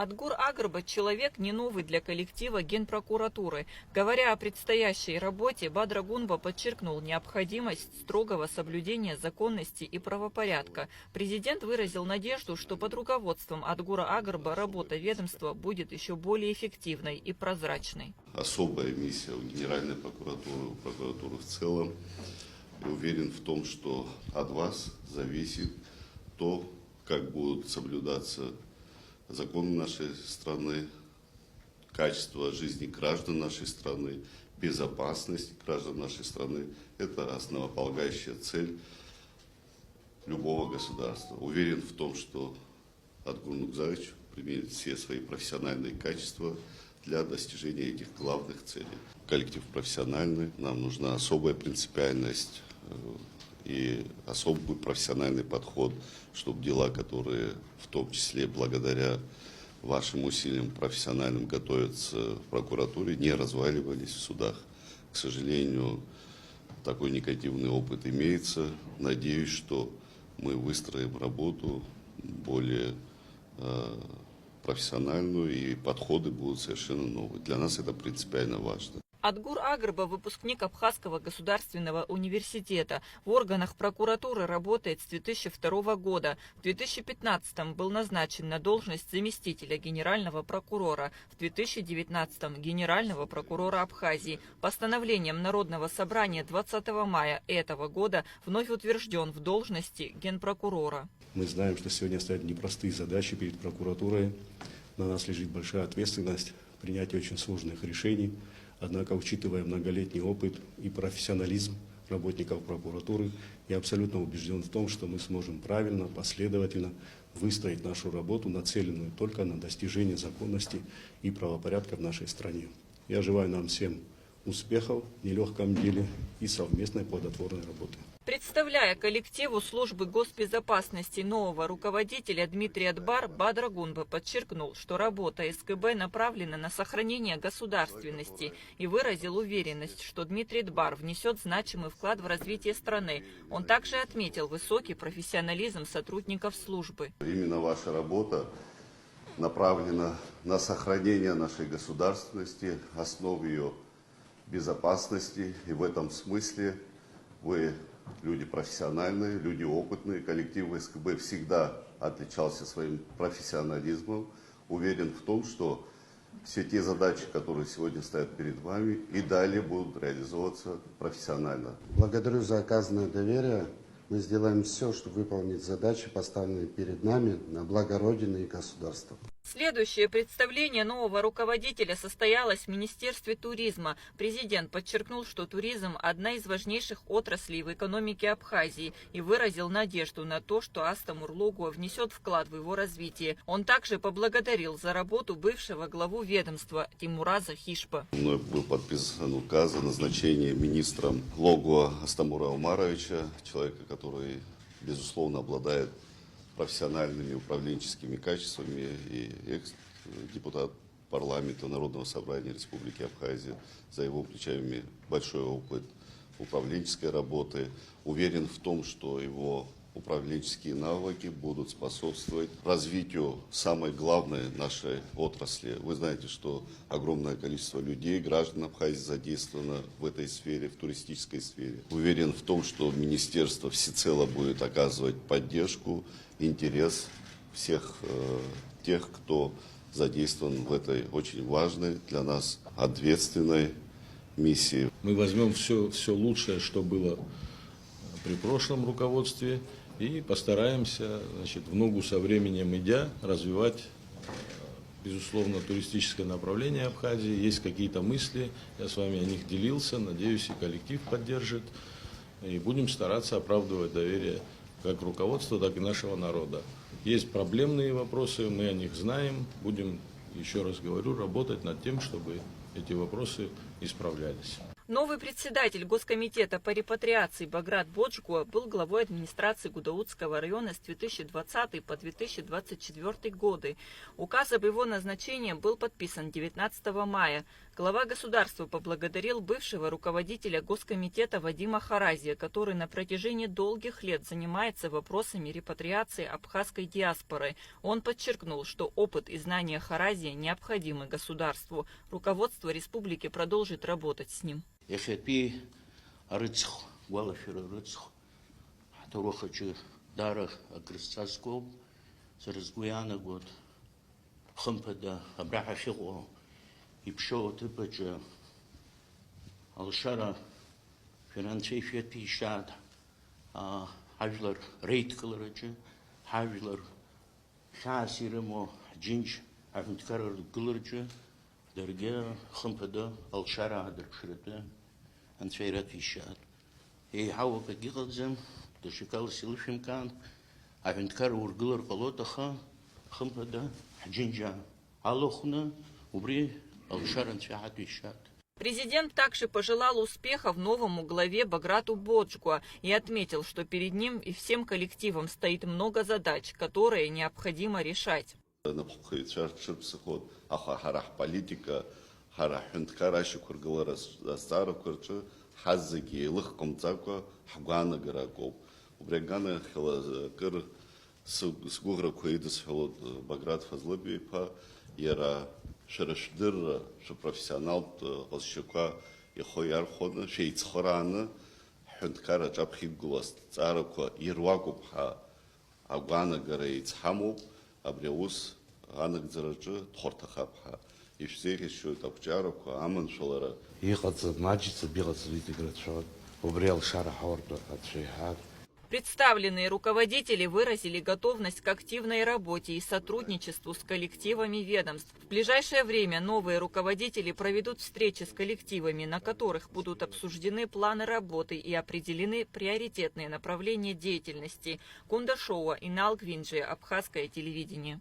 Адгур Агрба – человек не новый для коллектива Генпрокуратуры. Говоря о предстоящей работе, Бадра Гунба подчеркнул необходимость строгого соблюдения законности и правопорядка. Президент выразил надежду, что под руководством Адгура Агрба работа ведомства будет еще более эффективной и прозрачной. Особая миссия у Генеральной прокуратуры, у прокуратуры в целом. Я уверен в том, что от вас зависит то, как будут соблюдаться законы нашей страны, качество жизни граждан нашей страны, безопасность граждан нашей страны. Это основополагающая цель любого государства. Уверен в том, что Адгур Нукзарович применит все свои профессиональные качества для достижения этих главных целей. Коллектив профессиональный, нам нужна особая принципиальность и особый профессиональный подход, чтобы дела, которые в том числе благодаря вашим усилиям профессиональным готовятся в прокуратуре, не разваливались в судах. К сожалению, такой негативный опыт имеется. Надеюсь, что мы выстроим работу более профессиональную, и подходы будут совершенно новые. Для нас это принципиально важно. Адгур Агрба – выпускник Абхазского государственного университета. В органах прокуратуры работает с 2002 года. В 2015 был назначен на должность заместителя генерального прокурора. В 2019 генерального прокурора Абхазии. Постановлением Народного собрания 20 мая этого года вновь утвержден в должности генпрокурора. Мы знаем, что сегодня стоят непростые задачи перед прокуратурой. На нас лежит большая ответственность в принятии очень сложных решений. Однако, учитывая многолетний опыт и профессионализм работников прокуратуры, я абсолютно убежден в том, что мы сможем правильно, последовательно выстроить нашу работу, нацеленную только на достижение законности и правопорядка в нашей стране. Я желаю нам всем успехов в нелегком деле и совместной плодотворной работы. Представляя коллективу службы госбезопасности нового руководителя Дмитрия Дбар, Бадра Гунба подчеркнул, что работа СКБ направлена на сохранение государственности и выразил уверенность, что Дмитрий Дбар внесет значимый вклад в развитие страны. Он также отметил высокий профессионализм сотрудников службы. Именно ваша работа направлена на сохранение нашей государственности, основ ее безопасности, и в этом смысле вы люди профессиональные, люди опытные. Коллектив СКБ всегда отличался своим профессионализмом. Уверен в том, что все те задачи, которые сегодня стоят перед вами, и далее будут реализовываться профессионально. Благодарю за оказанное доверие. Мы сделаем все, чтобы выполнить задачи, поставленные перед нами на благо Родины и государства. Следующее представление нового руководителя состоялось в Министерстве туризма. Президент подчеркнул, что туризм – одна из важнейших отраслей в экономике Абхазии и выразил надежду на то, что Астамур Логуа внесет вклад в его развитие. Он также поблагодарил за работу бывшего главу ведомства Тимураза Хишпа. Мной был подписан указ о назначении министром Логуа Астамура Умаровича, человека, который, безусловно, обладает профессиональными управленческими качествами, и экс-депутат парламента Народного собрания Республики Абхазия. За его плечами большой опыт управленческой работы. Уверен в том, что его управленческие навыки будут способствовать развитию самой главной нашей отрасли. Вы знаете, что огромное количество людей, граждан Абхазии задействовано в этой сфере, в туристической сфере. Уверен в том, что министерство всецело будет оказывать поддержку, интерес всех тех, кто задействован в этой очень важной для нас ответственной миссии. Мы возьмем все лучшее, что было при прошлом руководстве, и постараемся, в ногу со временем идя, развивать, безусловно, туристическое направление Абхазии. Есть какие-то мысли, я с вами о них делился, надеюсь, и коллектив поддержит. И будем стараться оправдывать доверие как руководства, так и нашего народа. Есть проблемные вопросы, мы о них знаем. Будем, еще раз говорю, работать над тем, чтобы эти вопросы исправлялись. Новый председатель Госкомитета по репатриации Баграт Боджгуа был главой администрации Гудаутского района с 2020 по 2024 годы. Указ об его назначении был подписан 19 мая. Глава государства поблагодарил бывшего руководителя Госкомитета Вадима Харазия, который на протяжении долгих лет занимается вопросами репатриации абхазской диаспоры. Он подчеркнул, что опыт и знания Харазия необходимы государству. Руководство республики продолжит работать с ним. يبشو تبج الشارع فينانسي في شاد حجلر ريت كلرج حجلر شاسيرمو جنج عفن تكرر كلرج درجة خمبدا الشارع درشرته انسيرات في شاد هي حاول كجيغزم تشكال سيلفيم كان عفن تكرر ورجلر قلوتها خمبدا جنجا алохна убри алшаран чахатишат. Президент также пожелал успехов новому главе Баграту Боджгуа и отметил, что перед ним и всем коллективом стоит много задач, которые необходимо решать. Era шершдыр профессионал алшука ихояр хон шейцхорана хунткара жабхид гуласт цараква ирвагуб ха агана гарейц хаму абреус анак зараджы тхортахапха ишзеги шу тапчараква аман шолара Ихац мачица бигац литиграчот убрел шара хордо атшейхак. Представленные руководители выразили готовность к активной работе и сотрудничеству с коллективами ведомств. В ближайшее время новые руководители проведут встречи с коллективами, на которых будут обсуждены планы работы и определены приоритетные направления деятельности. Кунда Шоуа и Налгвинджи, Абхазское телевидение.